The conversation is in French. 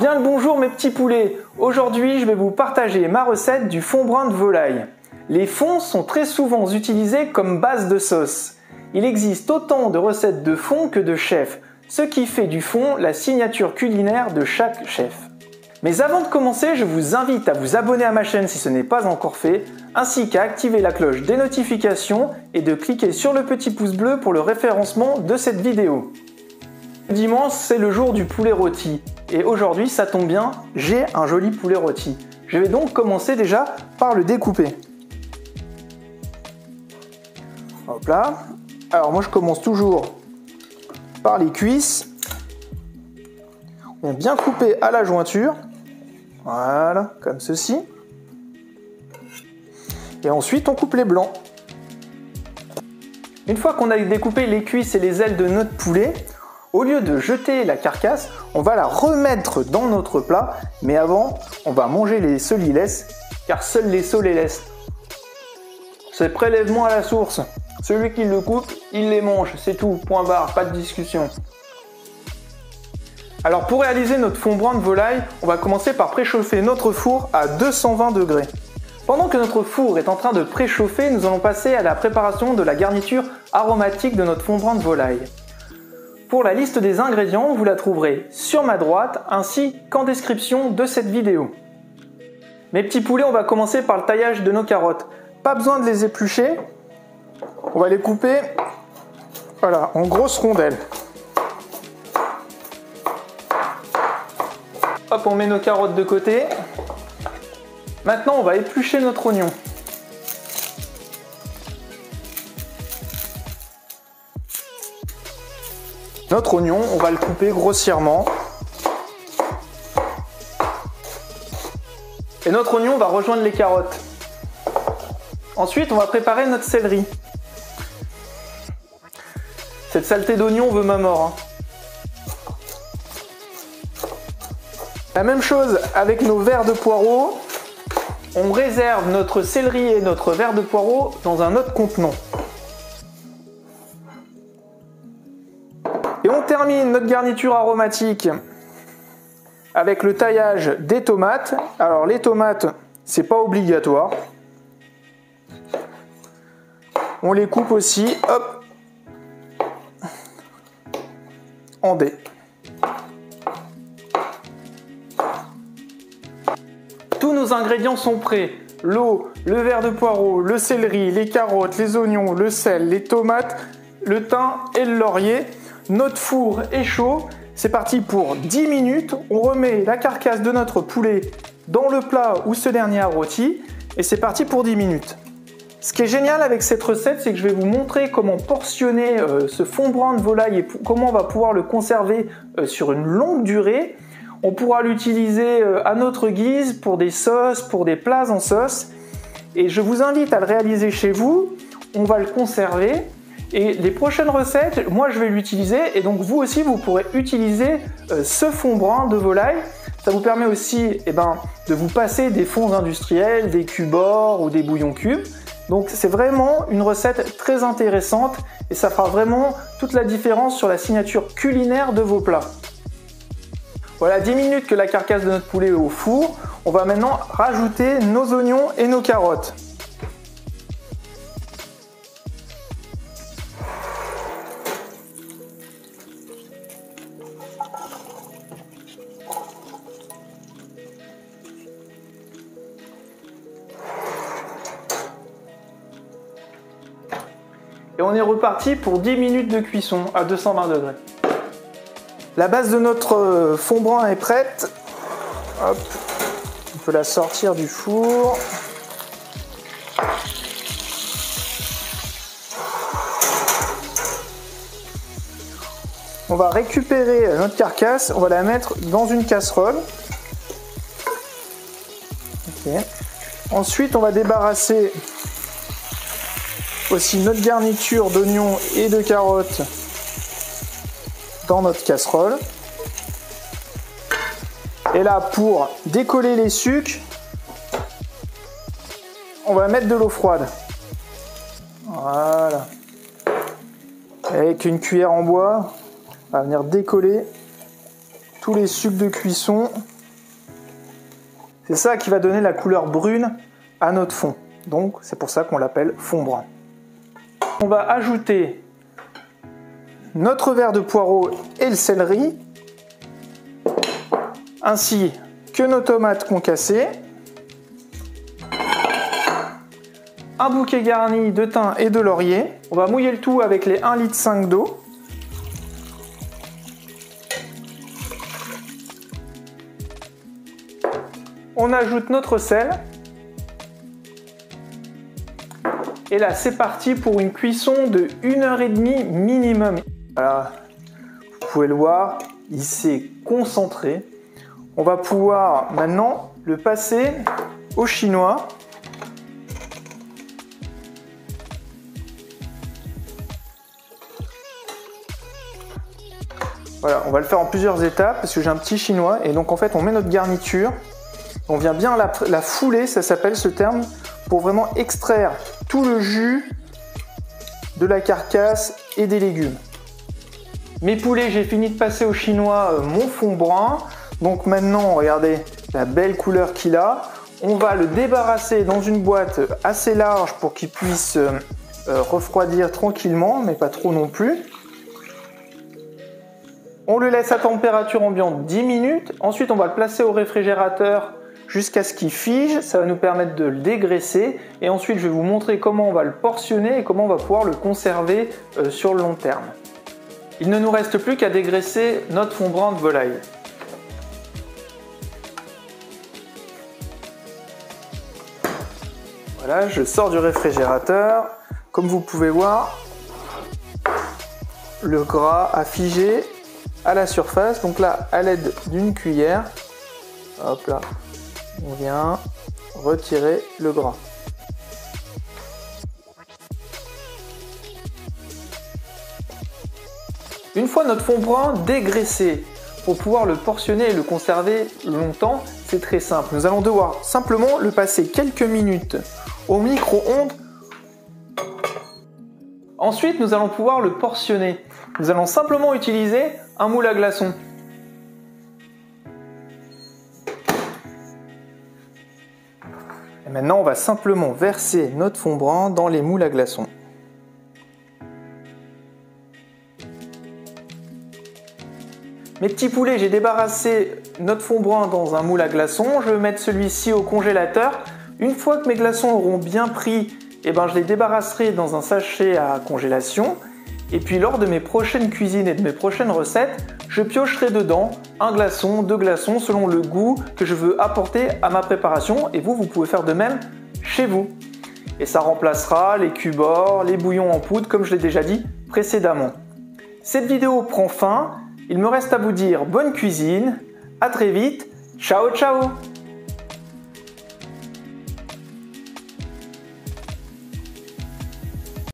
Bien le bonjour mes petits poulets. Aujourd'hui je vais vous partager ma recette du fond brun de volaille. Les fonds sont très souvent utilisés comme base de sauce. Il existe autant de recettes de fond que de chefs, ce qui fait du fond la signature culinaire de chaque chef. Mais avant de commencer, je vous invite à vous abonner à ma chaîne si ce n'est pas encore fait, ainsi qu'à activer la cloche des notifications et de cliquer sur le petit pouce bleu pour le référencement de cette vidéo. Dimanche, c'est le jour du poulet rôti. Et aujourd'hui, ça tombe bien, j'ai un joli poulet rôti. Je vais donc commencer déjà par le découper. Hop là. Alors moi, je commence toujours par les cuisses. On vient bien couper à la jointure. Voilà, comme ceci. Et ensuite, on coupe les blancs. Une fois qu'on a découpé les cuisses et les ailes de notre poulet, au lieu de jeter la carcasse, on va la remettre dans notre plat, mais avant, on va manger les solilès, car seuls les sauts les laissent. C'est prélèvement à la source. Celui qui le coupe, il les mange, c'est tout, point barre, pas de discussion. Alors pour réaliser notre fond brun de volaille, on va commencer par préchauffer notre four à 220 degrés. Pendant que notre four est en train de préchauffer, nous allons passer à la préparation de la garniture aromatique de notre fond brun de volaille. Pour la liste des ingrédients, vous la trouverez sur ma droite ainsi qu'en description de cette vidéo. Mes petits poulets, on va commencer par le taillage de nos carottes. Pas besoin de les éplucher, on va les couper voilà, en grosses rondelles. Hop, on met nos carottes de côté. Maintenant, on va éplucher notre oignon. Notre oignon, on va le couper grossièrement. Et notre oignon va rejoindre les carottes. Ensuite, on va préparer notre céleri. Cette saleté d'oignon veut ma mort. La même chose avec nos verres de poireaux. On réserve notre céleri et notre verre de poireaux dans un autre contenant. Et on termine notre garniture aromatique avec le taillage des tomates. Alors les tomates, c'est pas obligatoire. On les coupe aussi, hop, en dés. Tous nos ingrédients sont prêts. L'eau, le verre de poireau, le céleri, les carottes, les oignons, le sel, les tomates, le thym et le laurier. Notre four est chaud, c'est parti pour 10 minutes. On remet la carcasse de notre poulet dans le plat où ce dernier a rôti et c'est parti pour 10 minutes. Ce qui est génial avec cette recette, c'est que je vais vous montrer comment portionner ce fond brun de volaille et comment on va pouvoir le conserver sur une longue durée. On pourra l'utiliser à notre guise pour des sauces, pour des plats en sauce. Et je vous invite à le réaliser chez vous. On va le conserver. Et les prochaines recettes, moi je vais l'utiliser. Et donc vous aussi, vous pourrez utiliser ce fond brun de volaille. Ça vous permet aussi de vous passer des fonds industriels, des cubes-or ou des bouillons cubes. Donc c'est vraiment une recette très intéressante. Et ça fera vraiment toute la différence sur la signature culinaire de vos plats. Voilà, 10 minutes que la carcasse de notre poulet est au four. On va maintenant rajouter nos oignons et nos carottes. Et on est reparti pour 10 minutes de cuisson à 220 degrés. La base de notre fond brun est prête. Hop, on peut la sortir du four. On va récupérer notre carcasse, on va la mettre dans une casserole. Okay. Ensuite, on va débarrasser aussi notre garniture d'oignons et de carottes dans notre casserole. Et là, pour décoller les sucs, on va mettre de l'eau froide. Voilà. Avec une cuillère en bois, on va venir décoller tous les sucs de cuisson. C'est ça qui va donner la couleur brune à notre fond. Donc c'est pour ça qu'on l'appelle fond brun. On va ajouter notre verre de poireaux et le céleri, ainsi que nos tomates concassées, un bouquet garni de thym et de laurier. On va mouiller le tout avec les 1,5 litre d'eau. On ajoute notre sel. Et là, c'est parti pour une cuisson de 1h30 minimum. Voilà, vous pouvez le voir, il s'est concentré. On va pouvoir maintenant le passer au chinois. Voilà, on va le faire en plusieurs étapes parce que j'ai un petit chinois. Et donc en fait, on met notre garniture. On vient bien la fouler, ça s'appelle ce terme, pour vraiment extraire tout le jus de la carcasse et des légumes. Mes poulets, j'ai fini de passer au chinois mon fond brun. Donc maintenant, regardez la belle couleur qu'il a. On va le débarrasser dans une boîte assez large pour qu'il puisse refroidir tranquillement, mais pas trop non plus. On le laisse à température ambiante 10 minutes. Ensuite, on va le placer au réfrigérateur jusqu'à ce qu'il fige. Ça va nous permettre de le dégraisser. Et ensuite, je vais vous montrer comment on va le portionner et comment on va pouvoir le conserver sur le long terme. Il ne nous reste plus qu'à dégraisser notre fond brun de volaille. Voilà, je sors du réfrigérateur. Comme vous pouvez voir, le gras a figé à la surface. Donc là, à l'aide d'une cuillère, hop là, on vient retirer le gras. Une fois notre fond brun dégraissé, pour pouvoir le portionner et le conserver longtemps, c'est très simple. Nous allons devoir simplement le passer quelques minutes au micro-ondes. Ensuite, nous allons pouvoir le portionner. Nous allons simplement utiliser un moule à glaçons. Et maintenant, on va simplement verser notre fond brun dans les moules à glaçons. Mes petits poulets, j'ai débarrassé notre fond brun dans un moule à glaçons. Je vais mettre celui-ci au congélateur. Une fois que mes glaçons auront bien pris, je les débarrasserai dans un sachet à congélation. Et puis lors de mes prochaines cuisines et de mes prochaines recettes, je piocherai dedans un glaçon, 2 glaçons selon le goût que je veux apporter à ma préparation. Et vous pouvez faire de même chez vous. Et ça remplacera les cubes-or, les bouillons en poudre comme je l'ai déjà dit précédemment. Cette vidéo prend fin. Il me reste à vous dire bonne cuisine, à très vite, ciao ciao!